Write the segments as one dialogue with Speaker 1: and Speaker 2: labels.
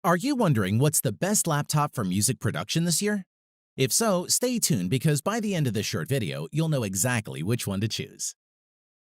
Speaker 1: Are you wondering what's the best laptop for music production this year? If so, stay tuned because by the end of this short video, you'll know exactly which one to choose.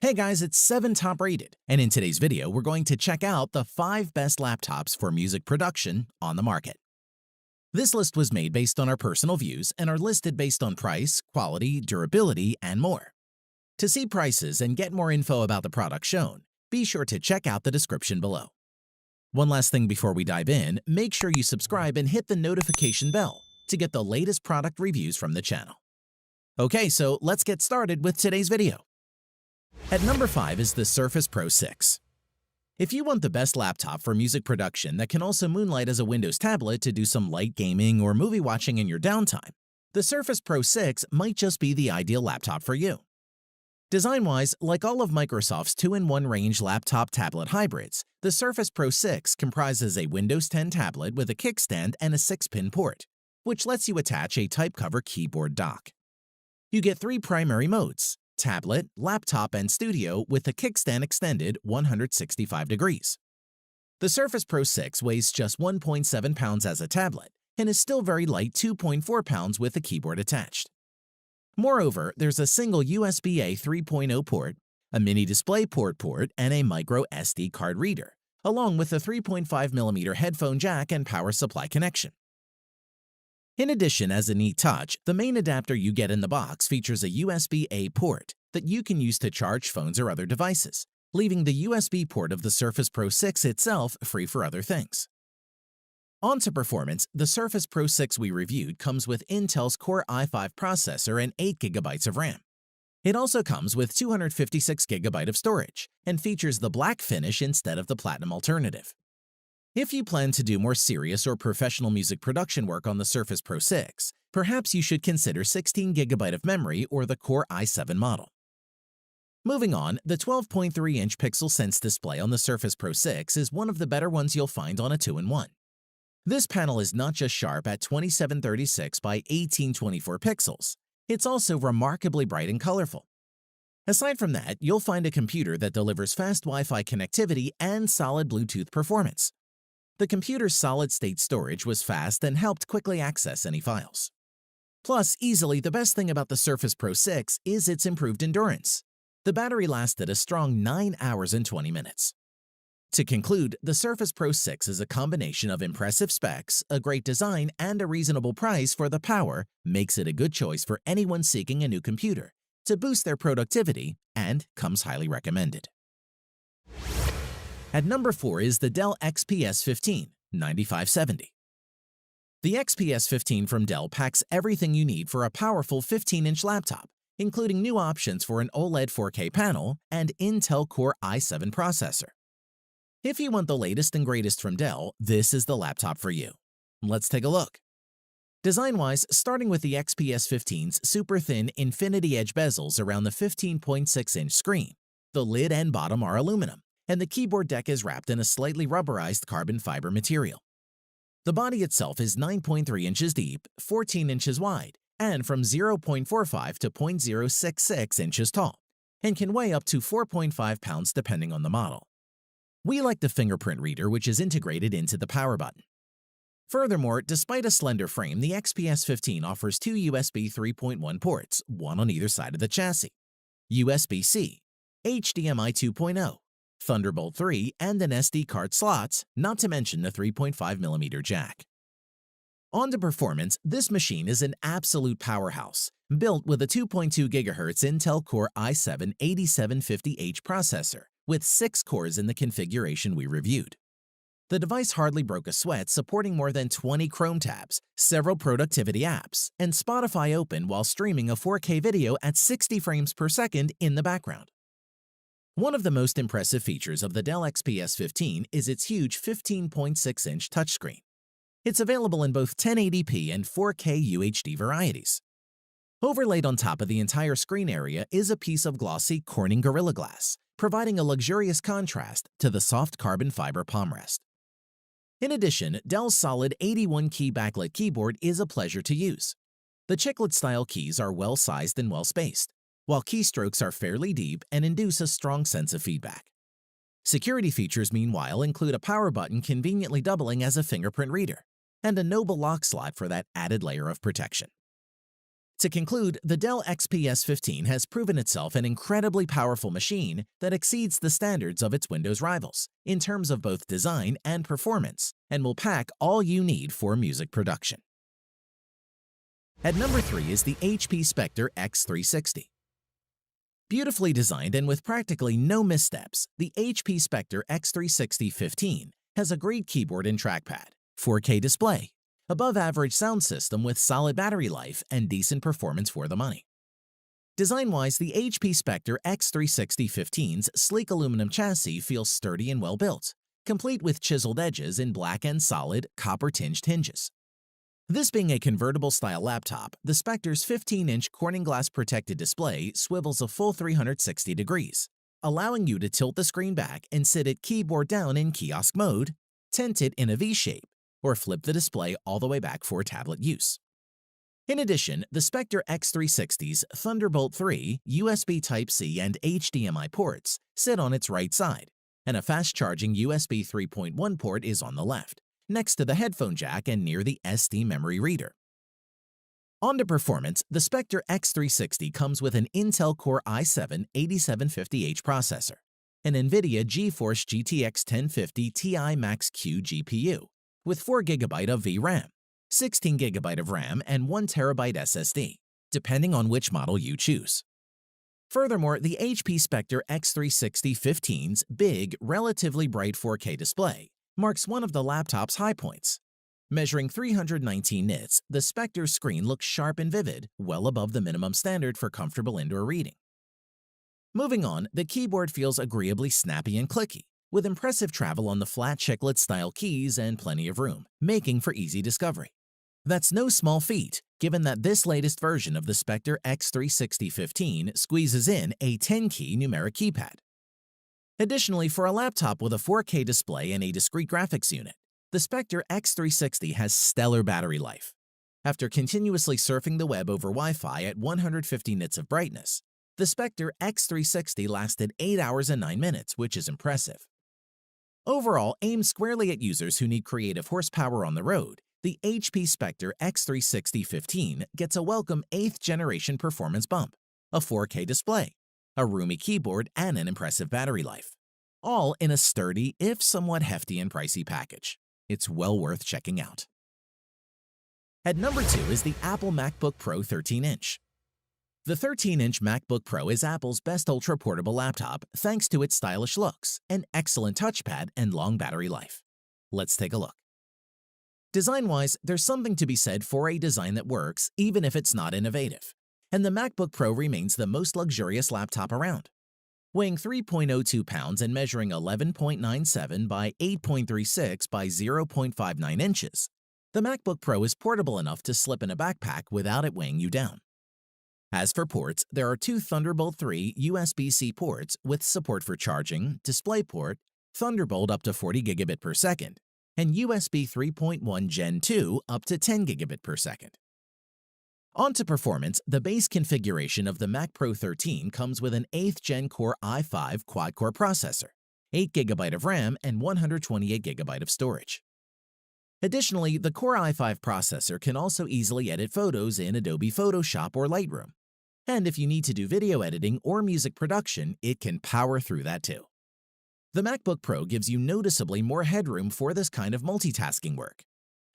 Speaker 1: Hey guys, it's 7 Top Rated, and in today's video, we're going to check out the 5 best laptops for music production on the market. This list was made based on our personal views and are listed based on price, quality, durability, and more. To see prices and get more info about the product shown, be sure to check out the description below. One last thing before we dive in, make sure you subscribe and hit the notification bell to get the latest product reviews from the channel. Okay, so let's get started with today's video. At number 5 is the Surface Pro 6. If you want the best laptop for music production that can also moonlight as a Windows tablet to do some light gaming or movie watching in your downtime, the Surface Pro 6 might just be the ideal laptop for you. Design-wise, like all of Microsoft's 2-in-1 range laptop-tablet hybrids, the Surface Pro 6 comprises a Windows 10 tablet with a kickstand and a 6-pin port, which lets you attach a type cover keyboard dock. You get 3 primary modes: tablet, laptop, and studio with the kickstand extended 165 degrees. The Surface Pro 6 weighs just 1.7 pounds as a tablet and is still very light 2.4 pounds with the keyboard attached. Moreover, there's a single USB-A 3.0 port, a mini DisplayPort port, and a micro SD card reader, along with a 3.5mm headphone jack and power supply connection. In addition, as a neat touch, the main adapter you get in the box features a USB-A port that you can use to charge phones or other devices, leaving the USB port of the Surface Pro 6 itself free for other things. On to performance, the Surface Pro 6 we reviewed comes with Intel's Core i5 processor and 8GB of RAM. It also comes with 256GB of storage and features the black finish instead of the platinum alternative. If you plan to do more serious or professional music production work on the Surface Pro 6, perhaps you should consider 16GB of memory or the Core i7 model. Moving on, the 12.3-inch Pixel Sense display on the Surface Pro 6 is one of the better ones you'll find on a 2-in-1. This panel is not just sharp at 2736 by 1824 pixels, it's also remarkably bright and colorful. Aside from that, you'll find a computer that delivers fast Wi-Fi connectivity and solid Bluetooth performance. The computer's solid-state storage was fast and helped quickly access any files. Plus, easily the best thing about the Surface Pro 6 is its improved endurance. The battery lasted a strong 9 hours and 20 minutes. To conclude, the Surface Pro 6 is a combination of impressive specs, a great design, and a reasonable price for the power makes it a good choice for anyone seeking a new computer to boost their productivity and comes highly recommended. At number 4 is the Dell XPS 15 9570. The XPS 15 from Dell packs everything you need for a powerful 15-inch laptop, including new options for an OLED 4K panel and Intel Core i7 processor. If you want the latest and greatest from Dell, this is the laptop for you. Let's take a look. Design-wise, starting with the XPS 15's super thin infinity edge bezels around the 15.6-inch screen, the lid and bottom are aluminum, and the keyboard deck is wrapped in a slightly rubberized carbon fiber material. The body itself is 9.3 inches deep, 14 inches wide, and from 0.45 to 0.066 inches tall, and can weigh up to 4.5 pounds depending on the model. We like the fingerprint reader, which is integrated into the power button. Furthermore, despite a slender frame, the XPS 15 offers 2 USB 3.1 ports, one on either side of the chassis, USB-C, HDMI 2.0, Thunderbolt 3, and an SD card slots, not to mention the 3.5mm jack. On to performance, this machine is an absolute powerhouse, built with a 2.2 GHz Intel Core i7 8750H processor, with 6 cores in the configuration we reviewed. The device hardly broke a sweat, supporting more than 20 Chrome tabs, several productivity apps, and Spotify open while streaming a 4K video at 60 frames per second in the background. One of the most impressive features of the Dell XPS 15 is its huge 15.6-inch touchscreen. It's available in both 1080p and 4K UHD varieties. Overlaid on top of the entire screen area is a piece of glossy Corning Gorilla Glass, providing a luxurious contrast to the soft carbon fiber palm rest. In addition, Dell's solid 81-key backlit keyboard is a pleasure to use. The chiclet-style keys are well-sized and well-spaced, while keystrokes are fairly deep and induce a strong sense of feedback. Security features, meanwhile, include a power button conveniently doubling as a fingerprint reader, and a Noble lock slot for that added layer of protection. To conclude, the Dell XPS 15 has proven itself an incredibly powerful machine that exceeds the standards of its Windows rivals in terms of both design and performance, and will pack all you need for music production. At number 3 is the HP Spectre X360. Beautifully designed and with practically no missteps, the HP Spectre X360 15 has a great keyboard and trackpad, 4K display, above-average sound system with solid battery life and decent performance for the money. Design-wise, the HP Spectre X360 15's sleek aluminum chassis feels sturdy and well-built, complete with chiseled edges in black and solid, copper-tinged hinges. This being a convertible-style laptop, the Spectre's 15-inch Corning glass-protected display swivels a full 360 degrees, allowing you to tilt the screen back and sit it keyboard down in kiosk mode, tent it in a V-shape, or flip the display all the way back for tablet use. In addition, the Spectre X360's Thunderbolt 3, USB Type-C, and HDMI ports sit on its right side, and a fast-charging USB 3.1 port is on the left, next to the headphone jack and near the SD memory reader. On to performance, the Spectre X360 comes with an Intel Core i7-8750H processor, an NVIDIA GeForce GTX 1050 Ti Max-Q GPU, with 4 GB of VRAM, 16 GB of RAM, and 1 TB SSD, depending on which model you choose. Furthermore, the HP Spectre X360 15's big, relatively bright 4K display marks one of the laptop's high points. Measuring 319 nits, the Spectre's screen looks sharp and vivid, well above the minimum standard for comfortable indoor reading. Moving on, the keyboard feels agreeably snappy and clicky, with impressive travel on the flat chiclet-style keys and plenty of room, making for easy discovery. That's no small feat, given that this latest version of the Spectre X360 15 squeezes in a 10-key numeric keypad. Additionally, for a laptop with a 4K display and a discrete graphics unit, the Spectre X360 has stellar battery life. After continuously surfing the web over Wi-Fi at 150 nits of brightness, the Spectre X360 lasted 8 hours and 9 minutes, which is impressive. Overall, aimed squarely at users who need creative horsepower on the road, the HP Spectre X360 15 gets a welcome 8th-generation performance bump, a 4K display, a roomy keyboard, and an impressive battery life, all in a sturdy, if somewhat hefty and pricey package. It's well worth checking out. At number 2 is the Apple MacBook Pro 13-inch. The 13-inch MacBook Pro is Apple's best ultra-portable laptop thanks to its stylish looks, an excellent touchpad, and long battery life. Let's take a look. Design-wise, there's something to be said for a design that works even if it's not innovative, and the MacBook Pro remains the most luxurious laptop around. Weighing 3.02 pounds and measuring 11.97 by 8.36 by 0.59 inches, the MacBook Pro is portable enough to slip in a backpack without it weighing you down. As for ports, there are 2 Thunderbolt 3 USB-C ports with support for charging, DisplayPort, Thunderbolt up to 40 gigabit per second, and USB 3.1 Gen 2 up to 10 gigabit per second. On to performance, the base configuration of the Mac Pro 13 comes with an 8th Gen Core i5 quad-core processor, 8 GB of RAM, and 128 GB of storage. Additionally, the Core i5 processor can also easily edit photos in Adobe Photoshop or Lightroom. And if you need to do video editing or music production, it can power through that too. The MacBook Pro gives you noticeably more headroom for this kind of multitasking work.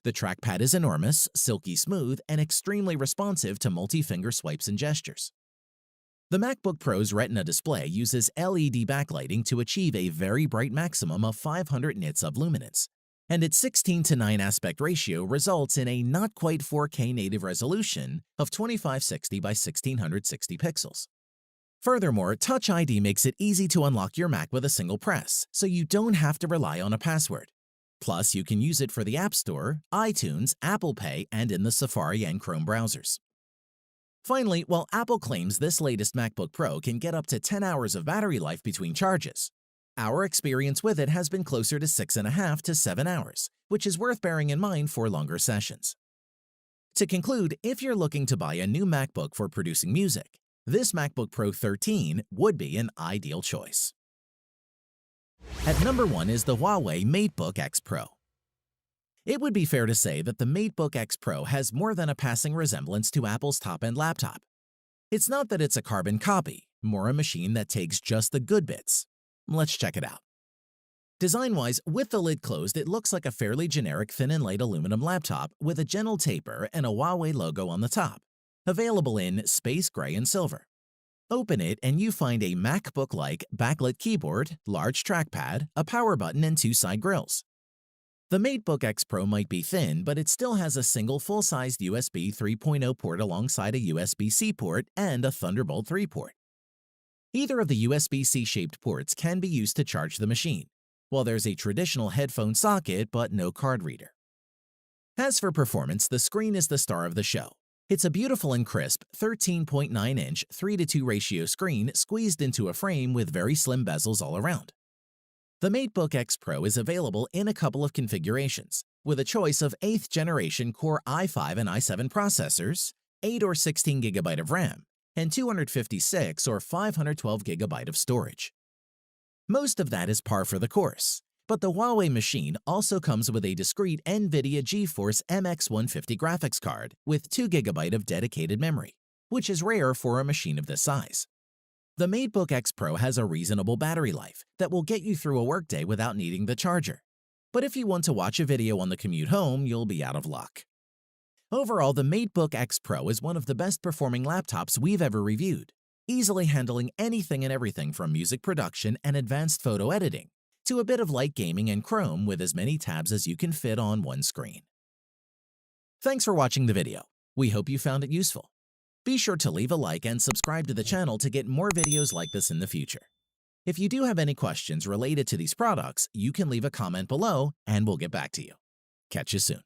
Speaker 1: The trackpad is enormous, silky smooth, and extremely responsive to multi-finger swipes and gestures. The MacBook Pro's Retina display uses LED backlighting to achieve a very bright maximum of 500 nits of luminance, and its 16:9 aspect ratio results in a not-quite 4K native resolution of 2560 by 1660 pixels. Furthermore, Touch ID makes it easy to unlock your Mac with a single press, so you don't have to rely on a password. Plus, you can use it for the App Store, iTunes, Apple Pay, and in the Safari and Chrome browsers. Finally, while Apple claims this latest MacBook Pro can get up to 10 hours of battery life between charges, our experience with it has been closer to 6.5 to 7 hours, which is worth bearing in mind for longer sessions. To conclude, if you're looking to buy a new MacBook for producing music, this MacBook Pro 13 would be an ideal choice. At number 1 is the Huawei MateBook X Pro. It would be fair to say that the MateBook X Pro has more than a passing resemblance to Apple's top-end laptop. It's not that it's a carbon copy, more a machine that takes just the good bits. Let's check it out. Design-wise, with the lid closed, it looks like a fairly generic thin and light aluminum laptop with a gentle taper and a Huawei logo on the top, available in space gray and silver. Open it and you find a MacBook-like backlit keyboard, large trackpad, a power button, and 2 side grills. The MateBook X Pro might be thin, but it still has a single full-sized USB 3.0 port alongside a USB-C port and a Thunderbolt 3 port. Either of the USB-C shaped ports can be used to charge the machine, while there's a traditional headphone socket but no card reader. As for performance, the screen is the star of the show. It's a beautiful and crisp 13.9-inch 3:2 ratio screen squeezed into a frame with very slim bezels all around. The MateBook X Pro is available in a couple of configurations, with a choice of 8th generation Core i5 and i7 processors, 8 or 16 GB of RAM, and 256 or 512 GB of storage. Most of that is par for the course, but the Huawei machine also comes with a discrete NVIDIA GeForce MX 150 graphics card with 2 GB of dedicated memory, which is rare for a machine of this size. The MateBook X Pro has a reasonable battery life that will get you through a workday without needing the charger. But if you want to watch a video on the commute home, you'll be out of luck. Overall, the MateBook X Pro is one of the best performing laptops we've ever reviewed, easily handling anything and everything from music production and advanced photo editing to a bit of light gaming and Chrome with as many tabs as you can fit on one screen. Thanks for watching the video. We hope you found it useful. Be sure to leave a like and subscribe to the channel to get more videos like this in the future. If you do have any questions related to these products, you can leave a comment below and we'll get back to you. Catch you soon.